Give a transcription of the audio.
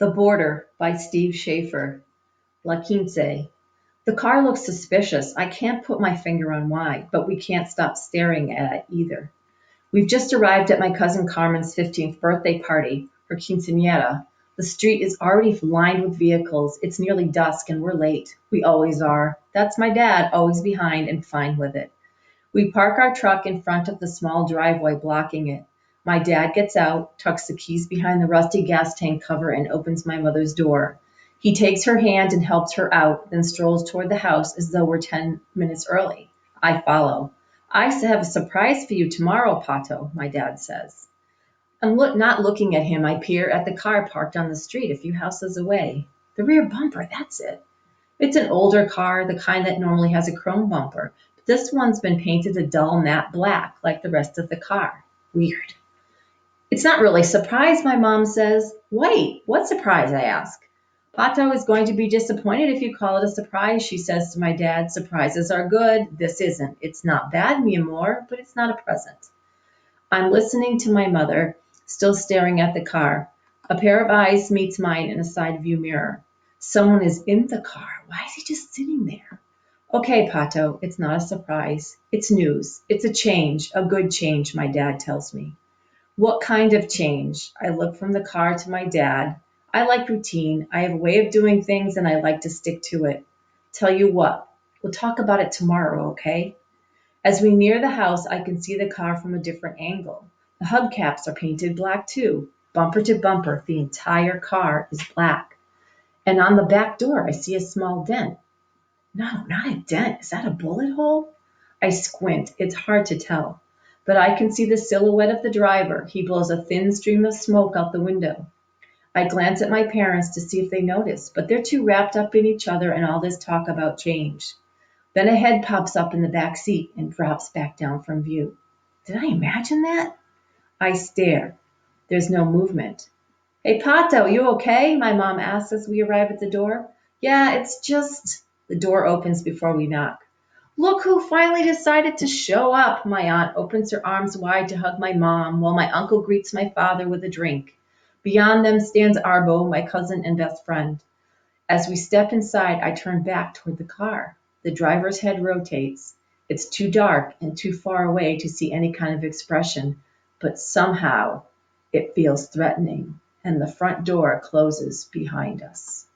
The Border by Steve Schaefer. La Quince. The car looks suspicious. I can't put my finger on why, but we can't stop staring at it either. We've just arrived at my cousin Carmen's 15th birthday party, her quinceañera. The street is already lined with vehicles. It's nearly dusk and we're late. We always are. That's my dad, always behind and fine with it. We park our truck in front of the small driveway blocking it. My dad gets out, tucks the keys behind the rusty gas tank cover, and opens my mother's door. He takes her hand and helps her out, then strolls toward the house as though we're 10 minutes early. I follow. I have a surprise for you tomorrow, Pato, my dad says. Not looking at him, I peer at the car parked on the street a few houses away. The rear bumper, that's it. It's an older car, the kind that normally has a chrome bumper, but this one's been painted a dull matte black like the rest of the car. Weird. It's not really a surprise, my mom says. Wait, what surprise? I ask. Pato is going to be disappointed if you call it a surprise, she says to my dad. Surprises are good. This isn't. It's not bad, mi amor, but it's not a present. I'm listening to my mother, still staring at the car. A pair of eyes meets mine in a side view mirror. Someone is in the car. Why is he just sitting there? Okay, Pato, it's not a surprise. It's news. It's a change, a good change, my dad tells me. What kind of change? I look from the car to my dad. I like routine. I have a way of doing things and I like to stick to it. Tell you what, we'll talk about it tomorrow, okay? As we near the house, I can see the car from a different angle. The hubcaps are painted black too. Bumper to bumper, the entire car is black. And on the back door, I see a small dent. No, not a dent. Is that a bullet hole? I squint. It's hard to tell. But I can see the silhouette of the driver. He blows a thin stream of smoke out the window. I glance at my parents to see if they notice, but they're too wrapped up in each other and all this talk about change. Then a head pops up in the back seat and drops back down from view. Did I imagine that? I stare. There's no movement. Hey, Pato, you okay? My mom asks as we arrive at the door. Yeah, it's just... The door opens before we knock. Look who finally decided to show up. My aunt opens her arms wide to hug my mom, while my uncle greets my father with a drink. Beyond them stands Arbo, my cousin and best friend. As we step inside, I turn back toward the car. The driver's head rotates. It's too dark and too far away to see any kind of expression, but somehow it feels threatening, and the front door closes behind us.